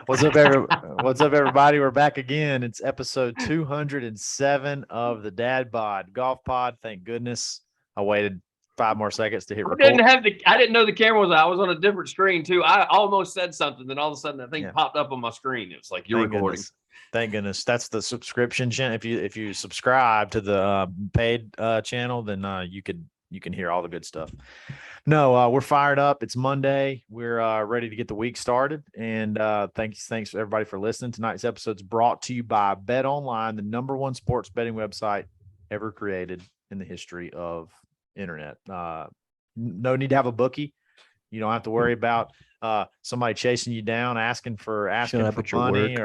What's up, everybody? We're back again. It's episode 207 of the Dadbod Golf Pod. Thank goodness. I waited 5 more seconds to hit record. I didn't know the camera was. I was on a different screen too. I almost said something, then all of a sudden that thing popped up on my screen. It was like you're Thank recording. Goodness. Thank goodness. That's the subscription channel. If you subscribe to the paid channel, then you can hear all the good stuff. No, we're fired up. It's Monday. We're ready to get the week started. And thanks everybody for listening. Tonight's episode is brought to you by Bet Online, the #1 sports betting website ever created in the history of internet. No need to have a bookie. You don't have to worry about somebody chasing you down, asking for money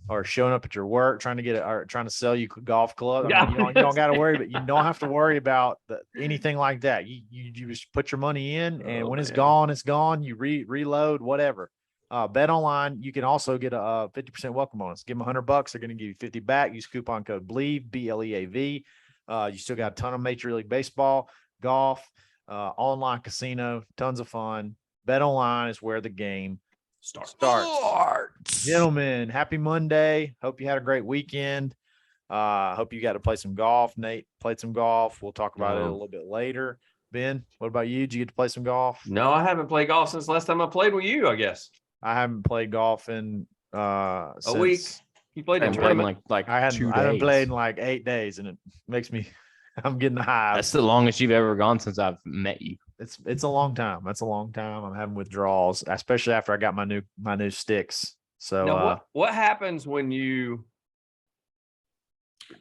or showing up at your work, trying to sell you golf club. I mean, you don't got to worry, but you don't have to worry about anything like that. You just put your money in, and when it's gone, it's gone. You reload, whatever. Bet Online, you can also get a 50% welcome bonus. Give them $100. They're going to give you 50 back. Use coupon code BLEAV, BLEAV. You still got a ton of Major League Baseball, golf, online casino, tons of fun. Bet Online is where the game starts. Gentlemen, happy Monday. Hope you had a great weekend. Hope you got to play some golf. Nate played some golf. We'll talk about it a little bit later. Ben, what about you? Did you get to play some golf? No, I haven't played golf since last time I played with you, I guess. I haven't played golf in a week. You played in tournament like I haven't played in like 8 days, and it makes me I'm getting the high. That's the longest you've ever gone since I've met you. It's a long time. That's a long time. I'm having withdrawals, especially after I got my new sticks. So now, what happens when you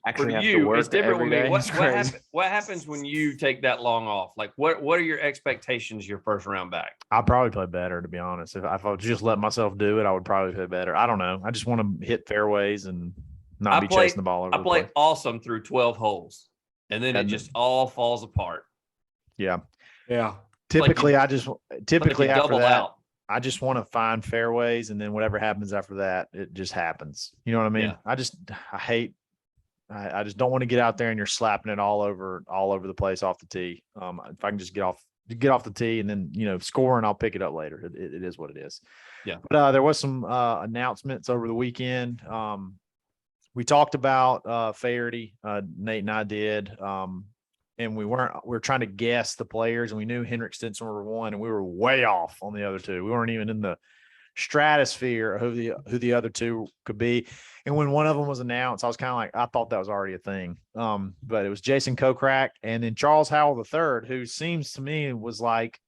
actually have to work? It's different every with me. day. What happens when you take that long off? Like what are your expectations your first round back? I'll probably play better, to be honest. If I would just let myself do it, I would probably play better. I don't know. I just want to hit fairways and not be chasing the ball over. I played awesome through 12 holes, and then it just all falls apart. Yeah. Yeah. Typically, after that, I just want to find fairways, and then whatever happens after that, it just happens. You know what I mean? Yeah. I just don't want to get out there and you're slapping it all over the place off the tee. If I can just get off the tee and then, score, and I'll pick it up later. It is what it is. Yeah. But there was some announcements over the weekend. We talked about Faherty. Nate and I did. And we were trying to guess the players, and we knew Henrik Stenson were one, and we were way off on the other two. We weren't even in the stratosphere of who the other two could be. And when one of them was announced, I was kind of like, I thought that was already a thing. But it was Jason Kokrak and then Charles Howell III, who seems to me was like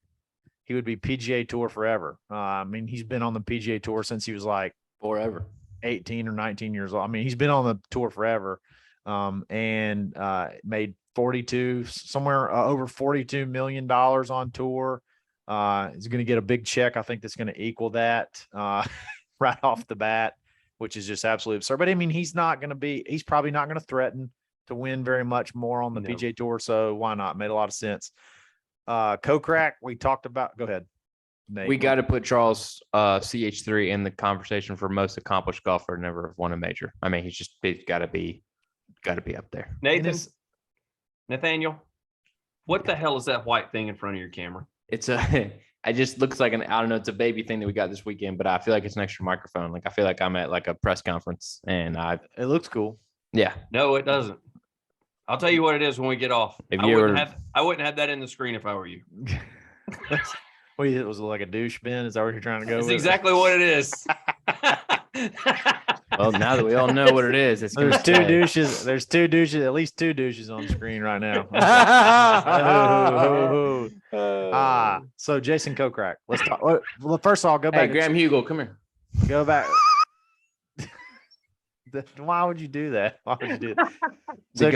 he would be PGA Tour forever. I mean, he's been on the PGA Tour since he was like forever 18 or 19 years old. I mean, he's been on the tour forever. And made somewhere over $42 million on tour. He's going to get a big check. I think that's going to equal that right off the bat, which is just absolutely absurd. But I mean, he's probably not going to threaten to win very much more on the PGA Tour. So why not? Made a lot of sense. Kokrak, we talked about. Go ahead, Nate. We got to put Charles CH3 in the conversation for most accomplished golfer never have won a major. I mean, he's got to be up there. Nathaniel, what the hell is that white thing in front of your camera? It just looks like it's a baby thing that we got this weekend, but I feel like it's an extra microphone. Like I feel like I'm at like a press conference, and it looks cool. Yeah. No, it doesn't. I'll tell you what it is when we get off. I wouldn't have that in the screen if I were you. What was it, like a douche bin? Is that what you're trying to go with? That's exactly what it is. Well, now that we all know what it is, there's two douches. There's two douches, at least two douches on the screen right now. So Jason Kokrak. Let's talk. Well, first of all, go back. Hey, Graham Hugel, come here. Go back. Why would you do that? Why would you do that? So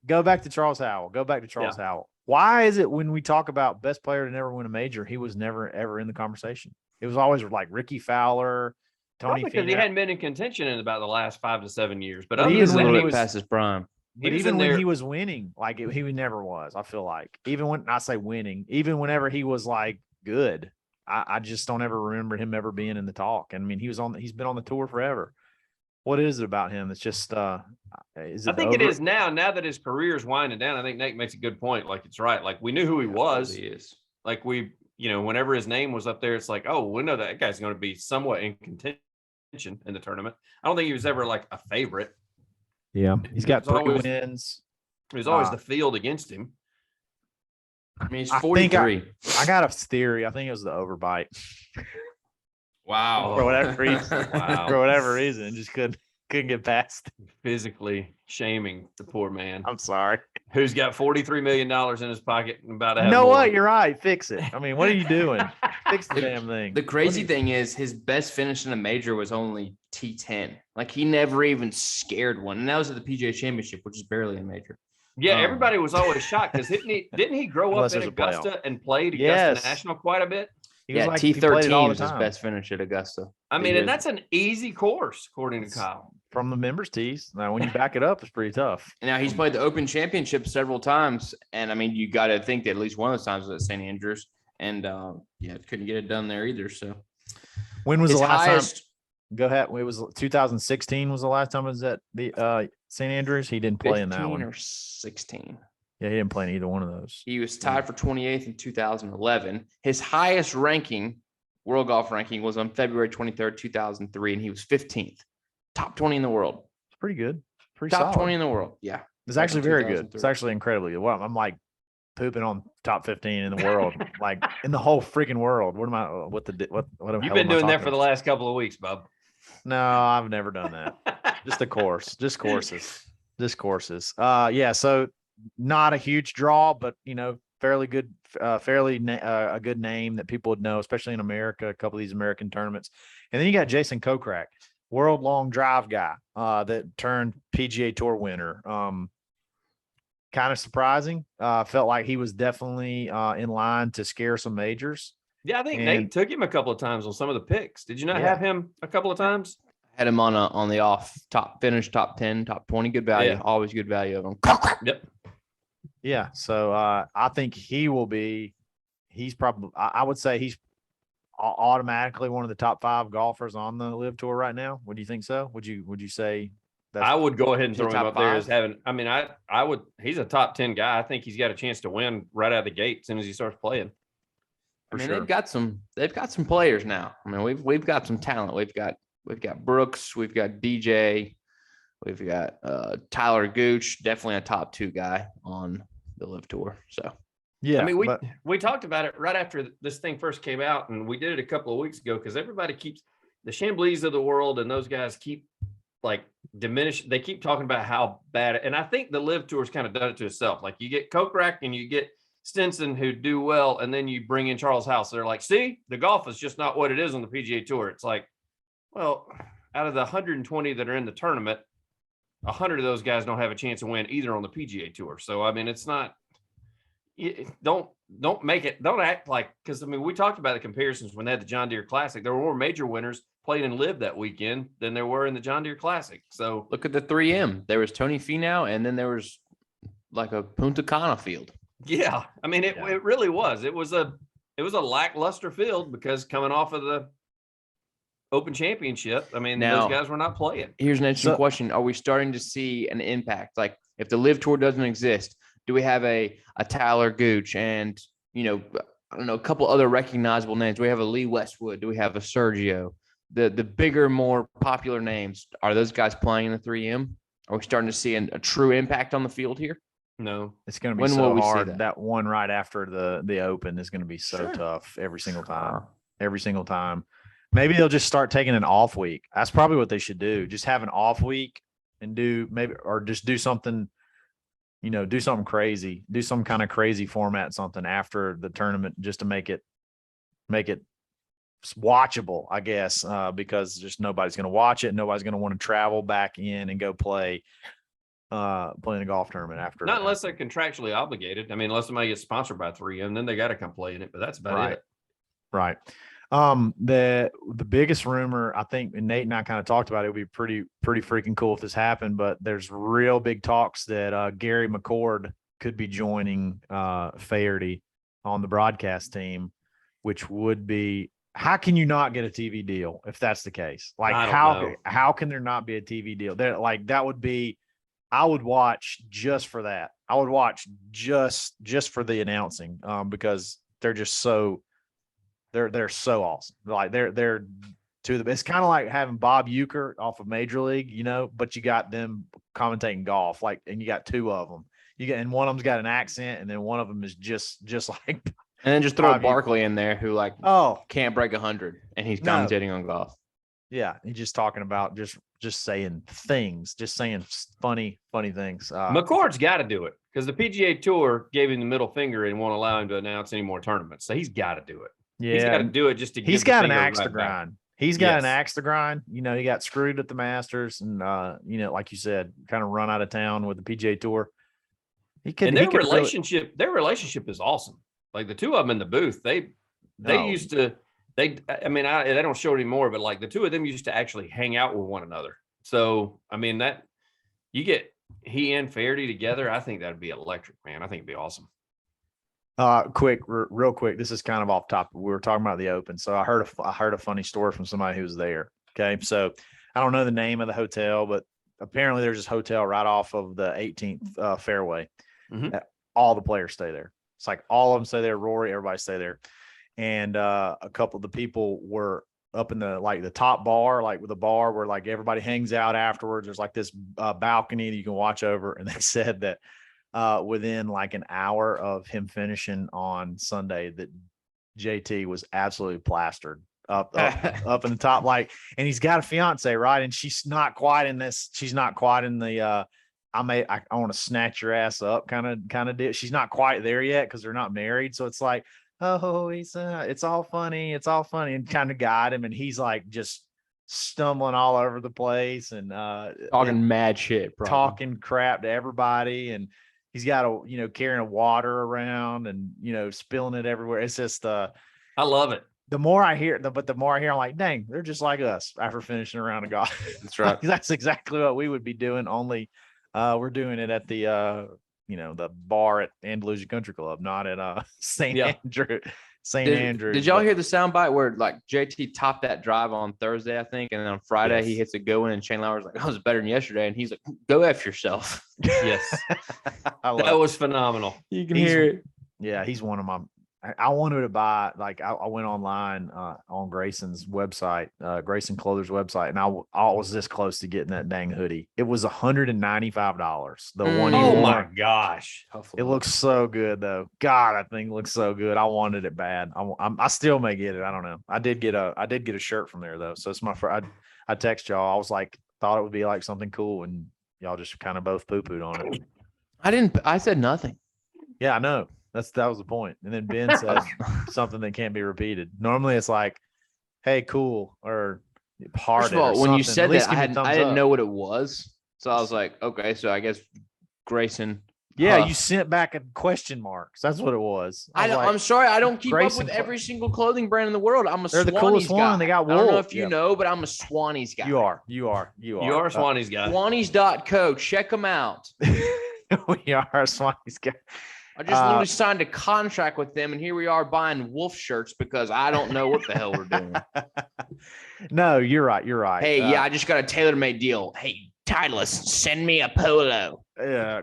go back to Charles Howell. Howell. Why is it when we talk about best player to never win a major, he was never ever in the conversation? It was always like Ricky Fowler, Tony. Because he hadn't been in contention in about the last 5 to 7 years. But even when he was past his prime. But even when he was winning, he never was. I feel like even when I say winning, even whenever he was like good, I just don't ever remember him ever being in the talk. And I mean, he's been on the tour forever. What is it about him? It's just, I think it is now that his career is winding down. I think Nate makes a good point. Like, it's right. Like, we knew who he was. He is. Like, whenever his name was up there, it's like, oh, we know that guy's going to be somewhat in contention. in the tournament. I don't think he was ever like a favorite. Yeah, he's got 3 always, wins. There's always the field against him. I mean, he's 43. I got a theory. I think it was the overbite. Wow. For whatever reason. Wow. For whatever reason, just couldn't get past. Physically shaming the poor man. I'm sorry. Who's got $43 million in his pocket and about to have You know more. what? You're right. Fix it. I mean, what are you doing? Fix the damn thing. The crazy thing is his best finish in a major was only T10. Like he never even scared one. And that was at the PGA Championship, which is barely a major. Yeah, everybody was always shocked because didn't he grow up in Augusta and played Augusta National quite a bit? Yeah, like, T13 was his best finish at Augusta. I mean, and that's an easy course, according to Kyle. From the members tees. Now, when you back it up, it's pretty tough. Now, he's played the Open Championship several times. And, I mean, you got to think that at least one of those times was at St. Andrews. And, couldn't get it done there either. So, when was the last time? Go ahead. It was 2016 was the last time it was at the St. Andrews. He didn't play in that one. or 16. Yeah, he didn't play in either one of those. He was tied for 28th in 2011. His highest ranking, world golf ranking, was on February 23rd, 2003, and he was 15th. Top 20 in the world. It's pretty good. Pretty top solid. 20 in the world. Yeah. It's actually very good. It's actually incredibly good. Well, I'm like pooping on top 15 in the world, like in the whole freaking world. What am I? What You've been doing that for the last couple of weeks, Bob. No, I've never done that. Just a course. Just courses. Yeah. So not a huge draw, but fairly good, a good name that people would know, especially in America. A couple of these American tournaments, and then you got Jason Kokrak, world long drive guy that turned PGA Tour winner. Kind of surprising. Felt like he was definitely in line to scare some majors. Yeah, I think Nate took him a couple of times on some of the picks. Did you not have him a couple of times? Had him on the off top 10, top 20, good value. Yeah. Always good value of him. Yep. Yeah. So I think he's probably, I would say he's automatically one of the top 5 golfers on the LIV Tour right now. Would you think so? Would you say that? I would go ahead and throw him up 5? there as having, I mean, I would, he's a top 10 guy. I think he's got a chance to win right out of the gate as soon as he starts playing. They've got some players now. I mean, we've got some talent. We've got Brooks, we've got DJ, we've got Tyler Gooch, definitely a top 2 guy on the LIV Tour. So yeah, I mean, we talked about it right after this thing first came out, and we did it a couple of weeks ago because everybody keeps the Chamblees of the world and those guys keep like diminish. They keep talking about how bad, and I think the LIV Tour's kind of done it to itself. Like you get Kokrak and you get Stinson who do well, and then you bring in Charles House. They're like, see, the golf is just not what it is on the PGA Tour. It's like, well, out of the 120 that are in the tournament, 100 of those guys don't have a chance to win either on the PGA Tour. So, I mean, it's not, don't act like, because, I mean, we talked about the comparisons when they had the John Deere Classic. There were more major winners played in LIV that weekend than there were in the John Deere Classic. So look at the 3M. There was Tony Finau, and then there was like a Punta Cana field. Yeah. I mean, it really was. It was a lackluster field because coming off of the Open Championship, I mean, those guys were not playing. Here's an interesting question. Are we starting to see an impact? Like if the LIV Tour doesn't exist, do we have a Tyler Gooch and, I don't know, a couple other recognizable names? Do we have a Lee Westwood? Do we have a Sergio? The bigger, more popular names, are those guys playing in the 3M? Are we starting to see a true impact on the field here? No, it's going to be so hard. That one right after the Open is going to be so tough every single time. Every single time. Maybe they'll just start taking an off week. That's probably what they should do. Just have an off week and do something, do something crazy. Do some kind of crazy format, something after the tournament just to make it watchable, I guess, because just nobody's going to watch it. Nobody's going to want to travel back in and go play playing a golf tournament after. Not unless they're contractually obligated. I mean, unless somebody gets sponsored by 3M, then they got to come play in it, but that's about it. Right. The biggest rumor, I think, and Nate and I kind of talked about it, would be pretty freaking cool if this happened, but there's real big talks that Gary McCord could be joining Faherty on the broadcast team, which would be, how can you not get a TV deal if that's the case? Like how can there not be a TV deal? There, like that would be, I would watch just for that. I would watch just for the announcing, because they're just so they're so awesome. Like they're two of the best. It's kind of like having Bob Uecker off of Major League, but you got them commentating golf, and you got two of them. And one of them's got an accent, and then one of them is just like. And then just throw Bob Barkley in there, who can't break 100, and he's commentating on golf. Yeah, he's just talking about just saying things, just saying funny things. McCord's got to do it because the PGA Tour gave him the middle finger and won't allow him to announce any more tournaments. So he's got to do it. Yeah, he's got to do it just to. He's got an axe to right grind. Back. He's got an axe to grind. He got screwed at the Masters, and like you said, kind of run out of town with the PGA Tour. Their relationship is awesome. Like the two of them in the booth, they used to. They don't show it anymore, but like the two of them used to actually hang out with one another. So, I mean, that you get he and Faherty together, I think that'd be electric, man. I think it'd be awesome. Real quick. This is kind of off topic. We were talking about the Open. So I heard a funny story from somebody who was there. Okay. So I don't know the name of the hotel, but apparently there's this hotel right off of the 18th fairway. Mm-hmm. All the players stay there. It's like all of them stay there. Rory, everybody stay there. And a couple of the people were up in the top bar, like with a bar where like everybody hangs out afterwards. There's like this balcony that you can watch over. And they said that within like an hour of him finishing on Sunday, that JT was absolutely plastered up in the top. And he's got a fiance, right? And she's not quite in this. She's not quite in the I want to snatch your ass up kind of deal. She's not quite there yet because they're not married. So it's like, oh, it's all funny, and kind of guide him, and he's like just stumbling all over the place and talking mad shit, probably. Talking crap to everybody, and he's got carrying a water around and spilling it everywhere. It's just I love it. The more I hear, I'm like, dang, they're just like us after finishing a round of golf. That's right. That's exactly what we would be doing. Only we're doing it at the the bar at Andalusia Country Club, not at St. Andrew. Did y'all hear the soundbite where like JT topped that drive on Thursday, I think, and then on Friday he hits a go in, and Shane Lowry's like, "Oh, it was better than yesterday," and he's like, "Go F yourself." Yes, that was phenomenal. You can hear it. Yeah, he's one of my. I wanted to buy, I went online on Grayson's website, Grayson Clother's website, and I was this close to getting that dang hoodie. It was $195. The one. Oh my gosh! It looks so good though. God, I think it looks so good. I wanted it bad. I still may get it. I don't know. I did get a shirt from there though. So it's my first. I text y'all. I was like, thought it would be like something cool, and y'all just kind of both poo-pooed on it. I said nothing. Yeah, I know. That was the point. And then Ben said something that can't be repeated. Normally it's like, hey, cool, or hard. First of all, when you said that, I didn't know what it was. So I was like, okay, so I guess Grayson. Yeah, you sent back a question marks. That's what it was. I'm sorry, I don't keep up with every single clothing brand in the world. I'm a Swannies the coolest guy. one. They got wool. I don't know if you know, but I'm a Swannies guy. You are a Swannies guy. Swannies.co. Check them out. We are a Swannies guy. I just literally signed a contract with them, and here we are buying wolf shirts because I don't know what the hell we're doing. No, you're right. Hey, I just got a tailor-made deal. Hey, Titleist, send me a polo.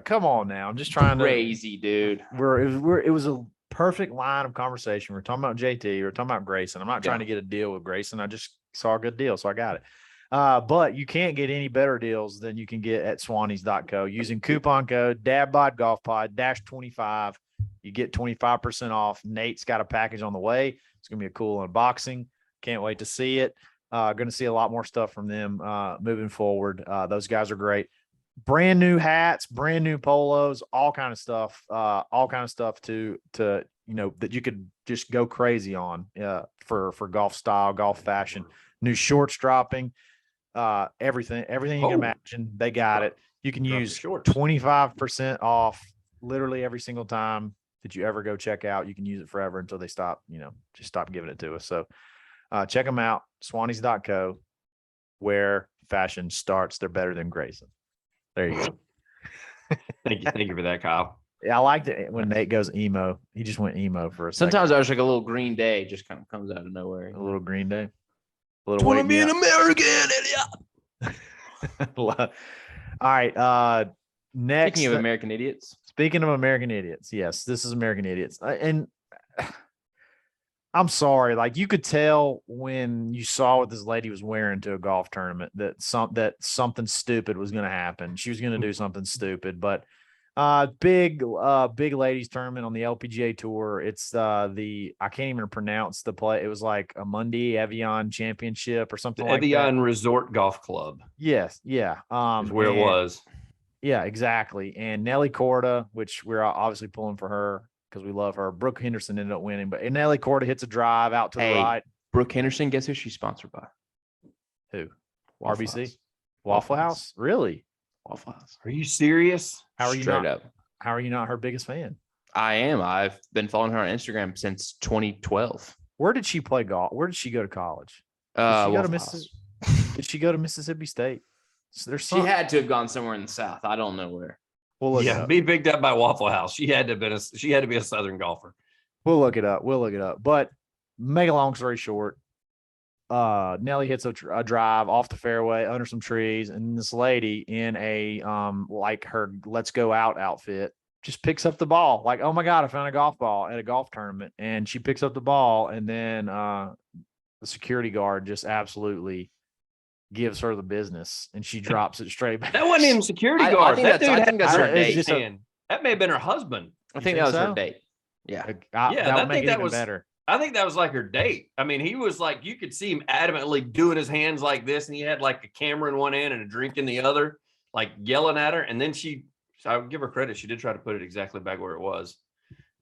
Come on now. I'm just trying crazy, dude. It was a perfect line of conversation. We're talking about JT. We're talking about Grayson. I'm not trying to get a deal with Grayson. I just saw a good deal, so I got it. But you can't get any better deals than you can get at Swannies.co using coupon code DadbodGolfPod -25. You get 25% off. Nate's got a package on the way. It's going to be a cool unboxing. Can't wait to see it. Going to see a lot more stuff from them moving forward. Those guys are great. Brand new hats, brand new polos, all kind of stuff to that you could just go crazy on for golf style, golf fashion. New shorts dropping. Everything you can imagine, they got it. You can use 25% off literally every single time that you ever go check out. You can use it forever until they stop, just stop giving it to us. So check them out, Swannies.co, where fashion starts. They're better than Grayson. There you go. Thank you for that, Kyle. Yeah, I liked it when Nate goes emo. He just went emo for a second. Sometimes I was like a little Green Day, just kind of comes out of nowhere. A little Green Day. Want to be an American idiot. All right. Next. Speaking of American idiots. Yes, this is American Idiots. And I'm sorry. Like you could tell when you saw what this lady was wearing to a golf tournament that something stupid was going to happen. She was going to do something stupid, but big ladies tournament on the LPGA tour. It's I can't even pronounce the play. It was like a Monday Evian Championship or something The like that. Evian Resort Golf Club Yes, yeah. is where it was. Yeah, exactly. And Nelly Corda, which we're obviously pulling for her because we love her. Brooke Henderson ended up winning, but Nelly Corda hits a drive out to the right. Brooke Henderson, guess who she's sponsored by? Who? Waffle RBC? House. Waffle House? Really? Waffle House. Are you serious? How are you Straight not? up. How are you not her biggest fan? I am. I've been following her on Instagram since 2012. Where did she play golf? Where did she go to college? Waffle House. Did she go to Mississippi State? So there's She had to have gone somewhere in the South. I don't know where. We'll look it up. Be picked up by Waffle House. She had to be a Southern golfer. We'll look it up. But make a long story short, Nelly hits a drive off the fairway under some trees, and this lady in a like her "Let's Go Out" outfit just picks up the ball. Like, oh my God, I found a golf ball at a golf tournament, and she picks up the ball, and then the security guard just absolutely gives her the business, and she drops it straight back. That wasn't even security guard. I think that's her date. That may have been her husband. I think that was her date. Yeah. That would make it even better. I think that was like her date. I mean, he was like, you could see him adamantly doing his hands like this, and he had like a camera in one hand and a drink in the other, like yelling at her. And then so I would give her credit. She did try to put it exactly back where it was.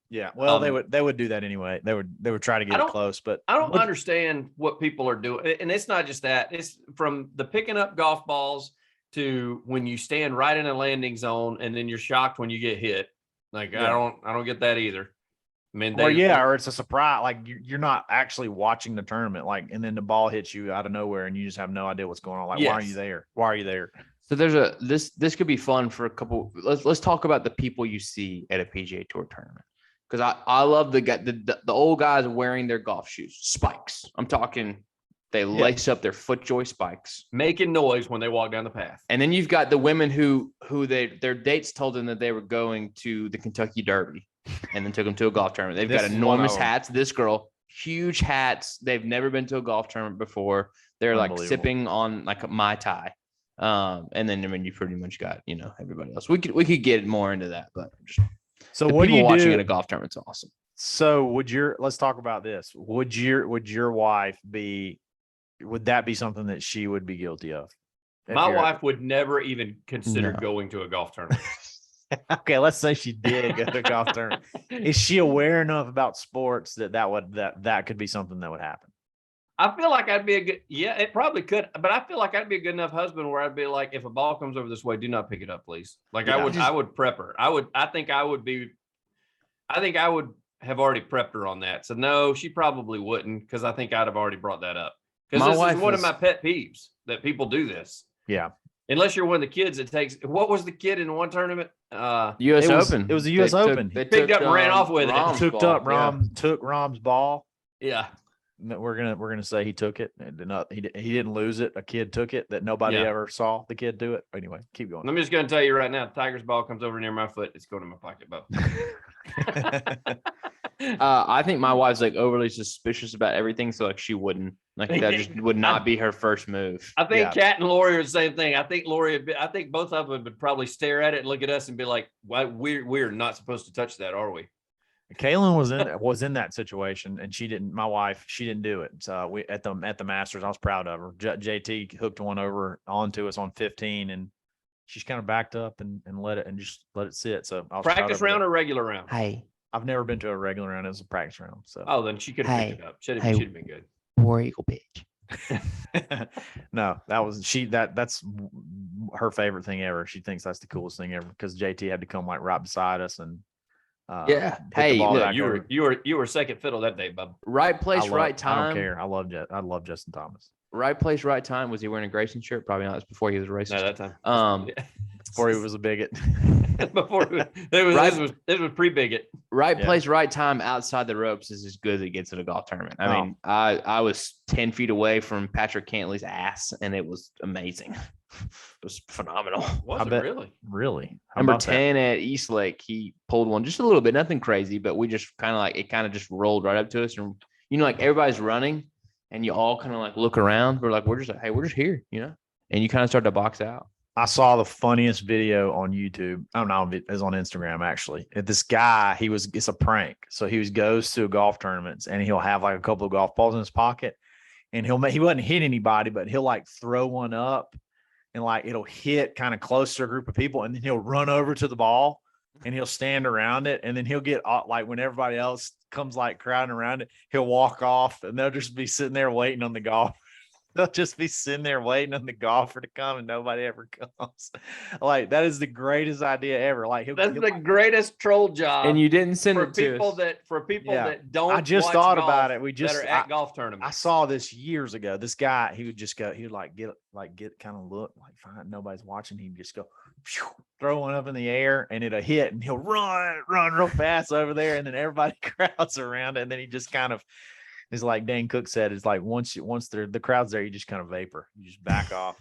Yeah. Well, they would do that anyway. They would try to get it close, but I don't understand what people are doing. And it's not just that. It's from the picking up golf balls to when you stand right in a landing zone and then you're shocked when you get hit. Like, yeah. I don't get that either. I mean, or it's a surprise. Like you're not actually watching the tournament, like, and then the ball hits you out of nowhere and you just have no idea what's going on. Like, yes. Why are you there? Why are you there? So there's this could be fun for a couple. Let's talk about the people you see at a PGA Tour tournament. Because I love the old guys wearing their golf shoes, spikes. I'm talking, they lace up their FootJoy spikes, making noise when they walk down the path. And then you've got the women who their dates told them that they were going to the Kentucky Derby, and then took them to a golf tournament. They've got enormous hats. This girl, huge hats. They've never been to a golf tournament before. They're like sipping on like a Mai Tai. And then I mean, you pretty much got everybody else. We could get more into that, but just. So what do you watching do at a golf tournament is awesome. So let's talk about this. Would your wife would that be something that she would be guilty of? My wife would never even consider going to a golf tournament. Okay, let's say she did go to a golf tournament. Is she aware enough about sports that could be something that would happen? I feel like I'd be it probably could, but I feel like I'd be a good enough husband where I'd be like, if a ball comes over this way, do not pick it up, please. Like I would prep her. I think I would have already prepped her on that. So no, she probably wouldn't, because I think I'd have already brought that up. Because this is one of my pet peeves that people do this. Yeah. Unless you're one of the kids that takes, what was the kid in one tournament? US Open. It was a US Open. They picked up and ran off with it. Took Rom's ball. Yeah. We're gonna say he took it. He didn't lose it. A kid took it that nobody ever saw the kid do it. Anyway, keep going. I'm just gonna tell you right now, Tiger's ball comes over near my foot, it's going in my pocket, Bo. I think my wife's like overly suspicious about everything, so like she wouldn't that just would not be her first move. I think Kat and Lori are the same thing. I think both of them would probably stare at it and look at us and be like, "Why we're not supposed to touch that, are we?" Kaylin was in that situation, and she didn't. My wife, she didn't do it. So we at the Masters, I was proud of her. JT hooked one over onto us on 15, and she's kind of backed up and let it sit. So I was practice round or regular round. Hey, I've never been to a regular round. It was a practice round. So then she could have picked it up. Should have been good. War Eagle bitch. No, that's her favorite thing ever. She thinks that's the coolest thing ever because JT had to come like right beside us and. Hey, look, you were second fiddle that day, bub. Right place, right time. I don't care. I love Justin Thomas. Right place, right time. Was he wearing a Grayson shirt? Probably not. It's before he was a racist. No, that time. Before he was a bigot. This was pre-bigot. Right place, right time. Outside the ropes is as good as it gets at a golf tournament. I mean, I was 10 feet away from Patrick Cantley's ass, and it was amazing. It was phenomenal. Was it really? Really? Number 10 at East Lake, he pulled one just a little bit, nothing crazy, but we just kind of just rolled right up to us, and you know, like everybody's running and you all kind of like look around. We're just like, hey, we're just here, you know, and you kind of start to box out. I saw the funniest video on YouTube. I don't know, it was on Instagram actually. This guy, it's a prank. So goes to golf tournaments and he'll have like a couple of golf balls in his pocket, and he wouldn't hit anybody, but he'll like throw one up and like it'll hit kind of close to a group of people, and then he'll run over to the ball and he'll stand around it, and then he'll get like when everybody else comes like crowding around it, he'll walk off and they'll just be sitting there waiting on the golf. They'll just be sitting there waiting on the golfer to come, and nobody ever comes. Like, that is the greatest idea ever. Like, that's the greatest troll job. And you didn't send for it to people us. that don't. I just watch thought golf, about it. that are at golf tournaments. I saw this years ago. This guy, he would just go. He would get kind of look like fine, nobody's watching. He'd just go phew, throw one up in the air, and it'll hit, and he'll run real fast over there, and then everybody crowds around it, and then he just kind of. It's like Dane Cook said, it's like once the crowd's there, you just kind of vapor. You just back off.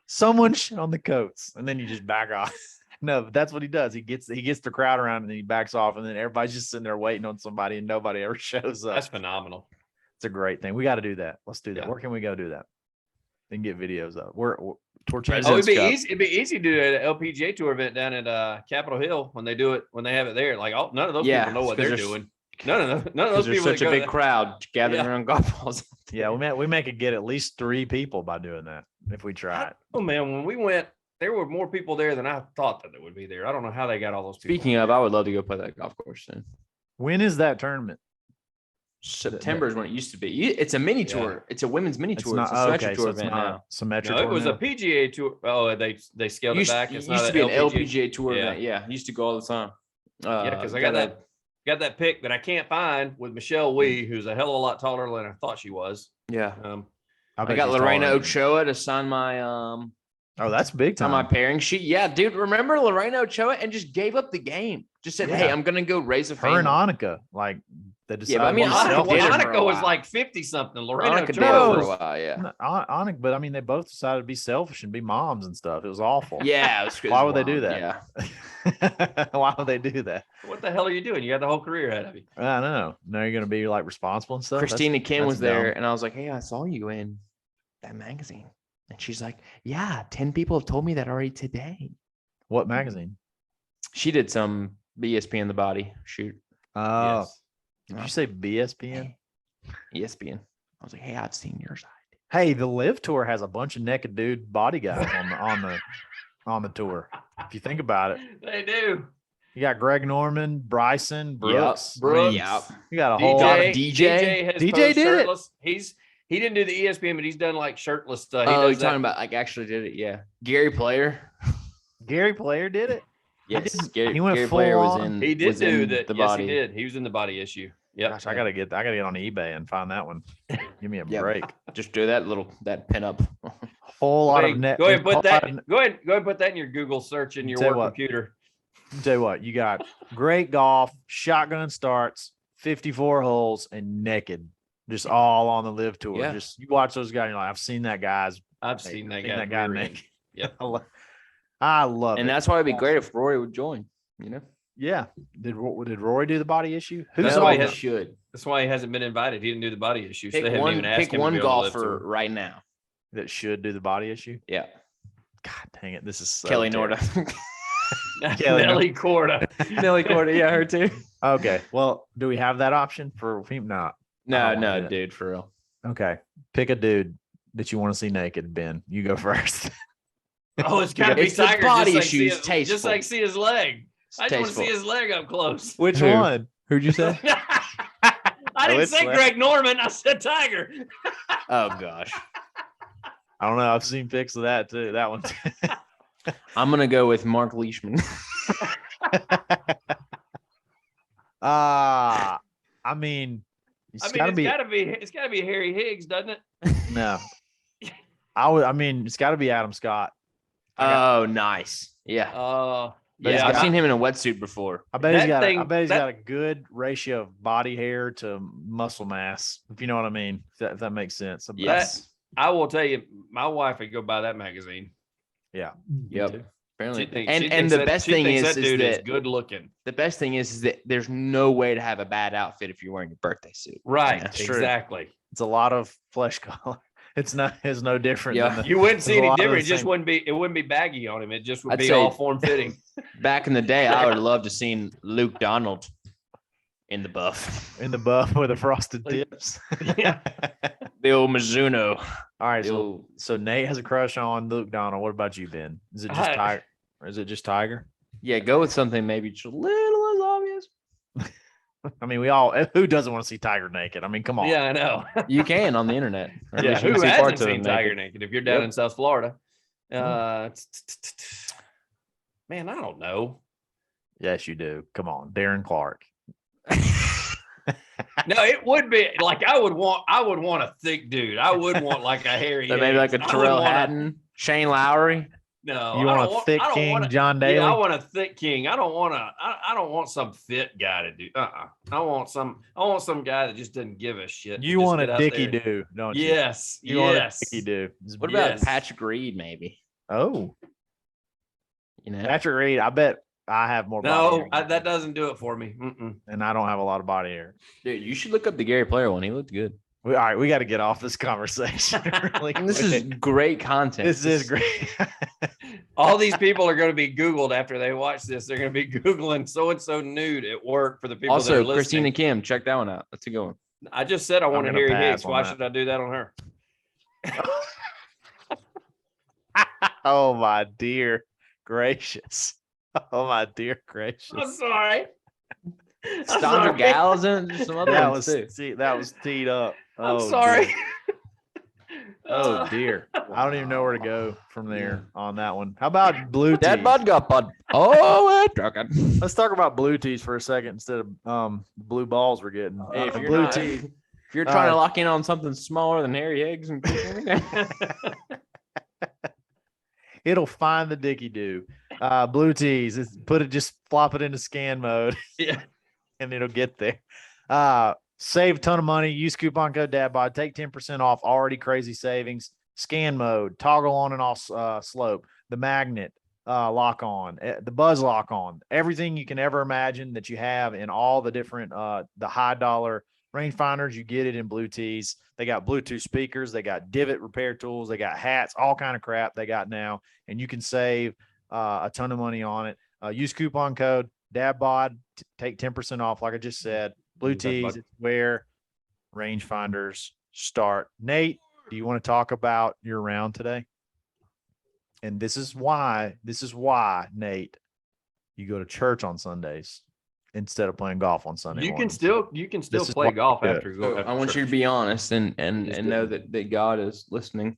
Someone shit on the coats, and then you just back off. No, but that's what he does. He gets the crowd around, and then he backs off, and then everybody's just sitting there waiting on somebody, and nobody ever shows up. That's phenomenal. It's a great thing. We got to do that. Let's do that. Yeah. Where can we go do that? And get videos up. We're it'd be easy. It'd be easy to do an LPGA tour event down at Capitol Hill when they have it there. Like, none of those people know what they're doing. None of those people. There's such a big crowd gathering around golf balls. Yeah, we could get at least 3 people by doing that if we try it. Oh man, when we went, there were more people there than I thought that there would be there. I don't know how they got all those people. Speaking of, I would love to go play that golf course soon. When is that tournament? September is when it used to be. It's a mini tour. It's a women's mini tour. It's a symmetric tour event now. Symmetric. It was a PGA tour. Oh, they scaled it back. It used to be an LPGA tour event. Yeah, used to go all the time. Yeah, because I got that pic that I can't find with Michelle Wee, who's a hell of a lot taller than I thought she was. Yeah. I got Lorena Ochoa to sign my oh, that's big time. On my pairing sheet. Yeah, dude. Remember Lorena Ochoa and just gave up the game. Just said, "Hey, I'm gonna go raise a family." Her and Annika, like they decided. Yeah, but I mean, Annika was like 50 something. Lorena Ochoa for a while. Yeah. Annika, but I mean, they both decided to be selfish and be moms and stuff. It was awful. Yeah. Why would they do that? Yeah. Why would they do that? What the hell are you doing? You got the whole career ahead of you. I know. Now you're gonna be like responsible and stuff. Christina Kim was there, and I was like, "Hey, I saw you in that magazine." And she's like, "Yeah, 10 people have told me that already today." What magazine? She did some ESPN The Body shoot. Oh, yes. Did you say BSPN? ESPN. I was like, "Hey, I've seen your side." Hey, the LIV Tour has a bunch of naked dude body guys on the tour. If you think about it, they do. You got Greg Norman, Bryson, Brooks. Yep. Brooks. Yep. You got a whole lot of DJ. DJ did shirtless. He didn't do the ESPN, but he's done like shirtless stuff. You're talking about like actually did it? Yeah. Gary Player. Gary Player did it. Yes, he went Gary full Player on. was in. He did do that. The yes, body. he did. He was in the body issue. Yeah. Gosh, I gotta get on eBay and find that one. Give me a break. Just do that pin up. Whole lot of net. Go ahead and put that. Go ahead and put that in your Google search in your work computer. Tell you what, you got great golf, shotgun starts, 54 holes, and naked. Just all on the LIV Tour. Yeah. Just you watch those guys, and you're like, I've seen that guy naked. Yeah. I love it. And that's why it'd be great if Rory would join, you know? Yeah. Did Rory do the body issue? That's why he should. That's why he hasn't been invited. He didn't do the body issue. Pick one golfer right now that should do the body issue. Yeah. God dang it. This is so Kelly Norda. Nelly Corda. Nelly Corda. Yeah, her too. Okay. Well, do we have that option for him? No, dude, for real. Okay. Pick a dude that you want to see naked, Ben. You go first. Oh, it's gotta be Tiger. Body just issues, like tasteful. Just like see his leg. I just want to see his leg up close. Which one? Who'd you say? I didn't say Greg Norman. I said Tiger. Oh gosh. I don't know. I've seen pics of that too. That one. I'm gonna go with Mark Leishman. I mean, it's gotta be Harry Higgs, doesn't it? No. It's gotta be Adam Scott. Oh, nice. Yeah. Yeah. I've seen him in a wetsuit before. I bet he's got a good ratio of body hair to muscle mass, if you know what I mean. If that makes sense. Yes. I will tell you, my wife would go buy that magazine. Yeah. Yep. Apparently. She And thinks the that- best she thing thinks is that dude is that good looking. the best thing is that there's no way to have a bad outfit if you're wearing your birthday suit. Right. Yeah. true. Exactly. It's a lot of flesh color. It's no different. Yeah. Than the, You wouldn't see There's a any lot of difference. the It just same- wouldn't be baggy on him. It just would I'd be say- all form fitting. Back in the day, I would love to seen Luke Donald in the buff. in the buff with the frosted tips. Yeah. The old Mizuno. All right. The So, old- so Nate has a crush on Luke Donald. What about you, Ben? Is it just I- Tiger? Or is it just Tiger? Yeah, go with something maybe just a little less obvious. I mean, who doesn't want to see Tiger naked? I mean, come on. Yeah, I know. You can on the internet. Or at Yeah, least you who can see hasn't parts of seen them Tiger naked. naked? If you're down Yep. in South Florida, man, I don't know. Yes, you do. Come on, Darren Clark. No, it would be like I would want a thick dude. I would want like a hairy. So maybe like a Hicks. I Terrell wouldn't want a- Hatton, Shane Lowry. No, You I want don't a thick I don't king, want John Daly? Yeah, I want a thick king. I don't want some fit guy to do. I want some guy that just doesn't give a shit. You Just want get a out Dicky there. do, don't you? Yes, You want a yes. Dicky do. What about Yes. Patrick Reed? Maybe Oh, you know. Patrick Reed. I bet I have more. body No, hair than that you, doesn't do it for me. Mm-mm. and I don't have a lot of body hair. Dude, you should look up the Gary Player one. He looked good. All right, we got to get off this conversation. really And this is quick. great content. this is great. All these people are going to be Googled after they watch this. They're going to be Googling so and so nude at work for the people that Also, are listening. Christina Kim, check that one out. That's a good one. I just said I want to gonna hear pass Hicks. on Why that. should I do that on her? Oh my dear gracious! Oh my dear gracious! I'm sorry. I'm Sandra sorry. Gall's in it, some other That ones was too. that was teed up. I'm Oh, sorry. dear. Oh dear! I don't even know where to go from there on that one. How about blue tees? Dadbod got bud. Oh, wait, talking. Let's talk about blue tees for a second instead of blue balls we're getting. Hey, if you're Blue not- tee. If you're trying Uh, to lock in on something smaller than hairy eggs and It'll find the dicky do. Blue tees. Just flop it into scan mode. Yeah. And it'll get there. Save a ton of money. Use coupon code DADBOD. Take 10% off. Already crazy savings. Scan mode. Toggle on and off slope. The magnet lock on. The buzz lock on. Everything you can ever imagine that you have in all the different the high dollar rangefinders. You get it in blue tees. They got Bluetooth speakers. They got divot repair tools. They got hats. All kind of crap they got now. And you can save a ton of money on it. Use coupon code DADBOD. Take 10% off. Like I just said. Blue tees, it's where rangefinders start. Nate, do you want to talk about your round today? And this is why, Nate, you go to church on Sundays instead of playing golf on Sunday. You can mornings. still This is play why golf I do it. after. So I want you to be honest and know that God is listening.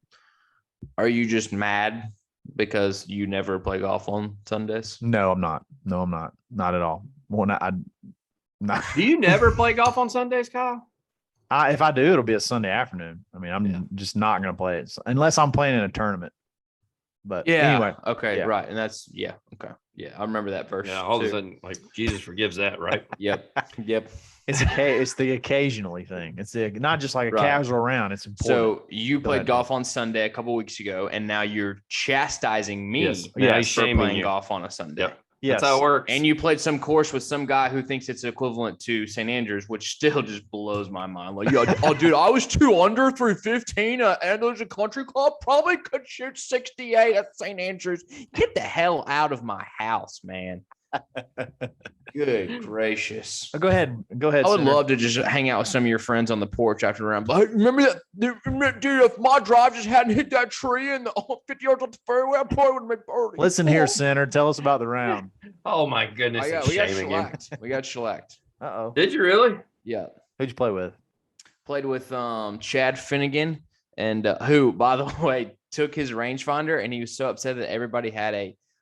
Are you just mad because you never play golf on Sundays? No, I'm not. Not at all. Well, not. Do you never play golf on Sundays, Kyle? If I do, it'll be a Sunday afternoon. I mean, I'm just not going to play it unless I'm playing in a tournament. But anyway, Okay. yeah. Right. And that's, okay. Yeah. I remember that verse. Yeah. All of a too. sudden, like Jesus forgives that, right? Yep. Yep. it's the occasionally thing. It's not just like a Right. casual round. It's important. So you Go played ahead, golf on Sunday a couple weeks ago, and now you're chastising me Yes. for Yeah, he's shaming playing you. golf on a Sunday. Yep. yes, That's how it works. And you played some course with some guy who thinks it's equivalent to St. Andrews, which still just blows my mind. Like, oh, dude, I was 2 under through 15 at Andrews Country Club. Probably could shoot 68 at St. Andrews. Get the hell out of my house, man. Good gracious. Go ahead. I would Senator. love to just hang out with some of your friends on the porch after the round. But hey, remember that, dude? If my drive just hadn't hit that tree and the 50 yards off the fairway, I probably would have made birdie. Listen here, Senator. Tell us about the round. Oh my goodness, we it's got shaming him. shellacked. We got shellacked. Uh-oh. Did you really? Yeah. Who'd you play with? Played with Chad Finnegan, and who, by the way, took his rangefinder, and he was so upset that everybody had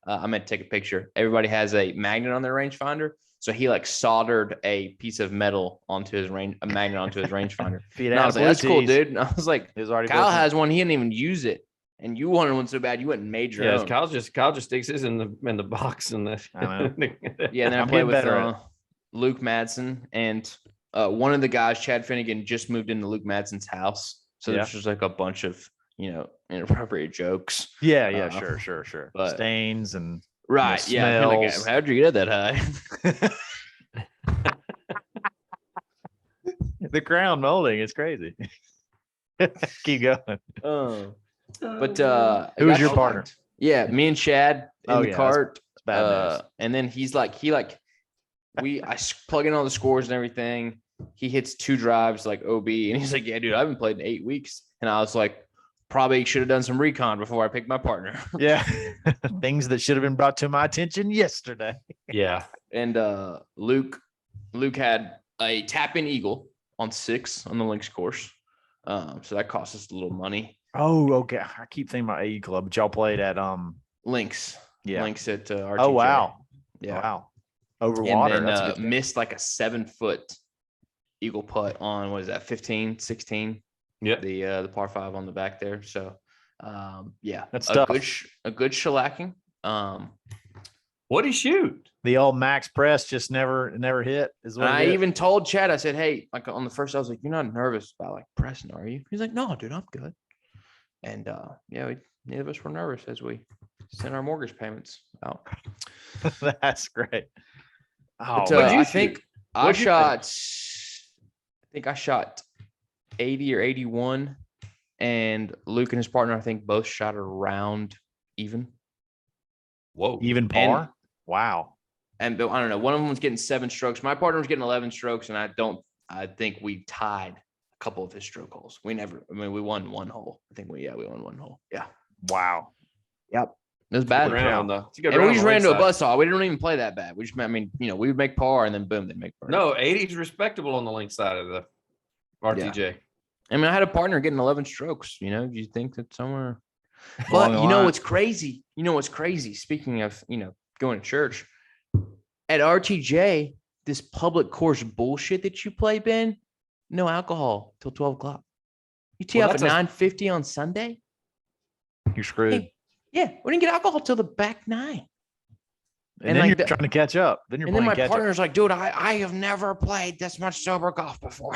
I meant to take a picture. Everybody has a magnet on their rangefinder. So he like soldered a piece of metal onto his a magnet onto his rangefinder. If he'd And I had was like, blue that's cool, tees, dude. And I was like, it was already Kyle built in. has one. He didn't even use it. And you wanted one so bad you went and made your Yes, own. Kyle just sticks his in the box and the. I know. Yeah, and then I I'm played getting with better at it. Luke Madsen, and one of the guys, Chad Finnegan, just moved into Luke Madsen's house. So Yeah. there's just like a bunch of, inappropriate jokes. Yeah, Uh, sure. but- Stains and Right. Yeah. Like, smells. how'd you get that high? The crown molding is crazy. Keep going. But Who was your partner? Yeah, me and Chad in Oh, the yeah, cart. It's bad news. And then I plug in all the scores and everything. He hits 2 drives like OB, and he's like, "Yeah, dude, I haven't played in 8 weeks." And I was like, "Probably should have done some recon before I picked my partner." Yeah. Things that should have been brought to my attention yesterday. Yeah. And Luke had a tap-in eagle on 6 on the links course. So that cost us a little money. Oh, okay. I keep thinking about AE Club, but y'all played at Links. yeah. Links at RTJ. Oh, wow. Yeah. Wow. Over And water. then That's a good shot. missed like a 7-foot eagle putt on, what is that, 15, 16? Yep. The par 5 on the back there. So yeah, That's a tough. good shellacking. What'd he shoot? The old max press just never hit. Is what I it is. even told Chad, I said, "Hey, like on the first, I was like, you're not nervous about like pressing, are you?" He's like, "No, dude, I'm good." And yeah, neither of us were nervous as we sent our mortgage payments out. That's great. Oh, But, What'd you I shoot? think I shot 80 or 81, and Luke and his partner, I think, both shot around even. Whoa. even par. Wow. And I don't know. One of them was getting 7 strokes. My partner was getting 11 strokes, and I think we tied a couple of his stroke holes. We won 1 hole. I think we won 1 hole. Yeah. Wow. Yep. It was bad. Round, though. It's a good And round we just on ran into a links buzzsaw. We didn't even play that bad. We we would make par, and then boom, they'd make par. side. No, 80's respectable on the link side of the RTJ. I mean, I had a partner getting 11 strokes. Do you think that somewhere? Along But the you know line. what's crazy? Speaking of, going to church, at RTJ, this public course bullshit that you play, Ben, no alcohol till 12 o'clock. You tee off at 9:50 on Sunday? You're screwed. Hey, yeah, we didn't get alcohol till the back 9. and then you're trying to catch up. Then you're And then playing my catch partner's like, "Dude, I have never played this much sober golf before."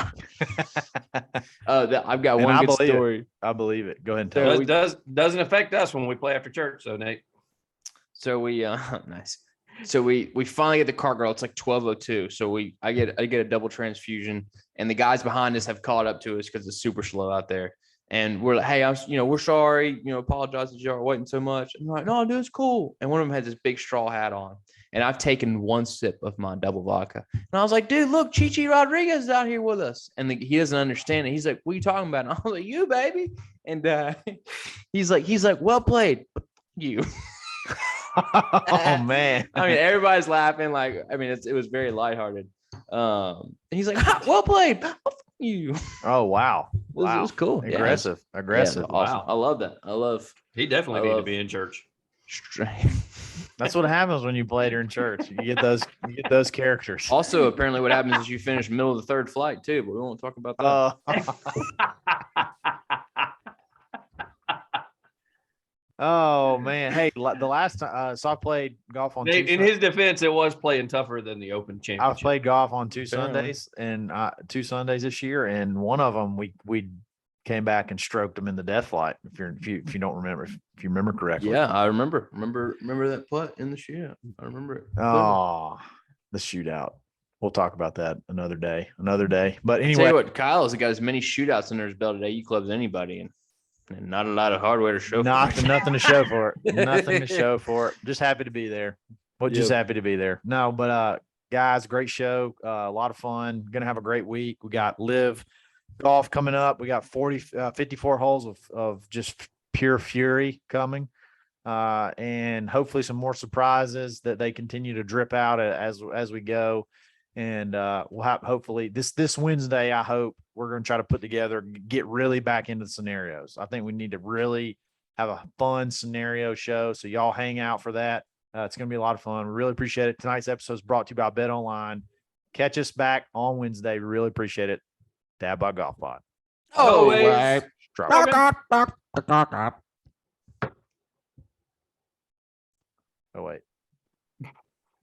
I've got And one I good believe it. story. I believe it. Go ahead and tell me. Doesn't affect us when we play after church, so Nate. So we nice. So we finally get the cart girl. It's like 12:02. So I get a double transfusion, and the guys behind us have caught up to us because it's super slow out there. And we're like, "Hey, we're sorry. Apologize that y'all are waiting so much." And they're like, "No, dude, it's cool." And one of them has this big straw hat on, and I've taken 1 sip of my double vodka, and I was like, "Dude, look, Chichi Rodriguez is out here with us," and he doesn't understand it. He's like, "What are you talking about?" And I was like, "You, baby," and he's like, "Well played, but you." Oh man. I mean, everybody's laughing. It was very lighthearted. And he's like, "Well played, you." Oh wow. It was cool. Yeah, Aggressive. Aggressive. yeah, awesome. Wow. I love that. He definitely I needed to love- be in church. That's what happens when you play during church. You get those characters. Also, apparently, what happens is you finish middle of the 3rd flight too, but we won't talk about that. Oh man. Hey, the last time so I played golf on Nate, two in his defense, it was playing tougher than the Open I've Championship. played golf on 2 Apparently. Sundays and 2 Sundays this year, and one of them we came back and stroked them in the death flight. If you don't remember, if you remember correctly. Yeah, I remember that putt in the shootout. I remember it. Oh, the shootout. We'll talk about that another day. But Tell anyway, you what, Kyle has got as many shootouts under his belt at AU clubs as anybody, and not a lot of hardware to show. nothing to show for it. Nothing to show for it. Just happy to be there. Just happy to be there. No, but guys, great show. A lot of fun. Gonna have a great week. We got LIV golf coming up. We got 54 holes of just pure fury coming. And hopefully some more surprises that they continue to drip out as we go. And we'll have hopefully this Wednesday, I hope we're going to try to put together, get really back into the scenarios. I think we need to really have a fun scenario show. So y'all hang out for that. It's going to be a lot of fun. We really appreciate it. Tonight's episode is brought to you by Bet Online. Catch us back on Wednesday. We really appreciate it. Dadbod Golf Pod. Always. Drop it. Oh, wait.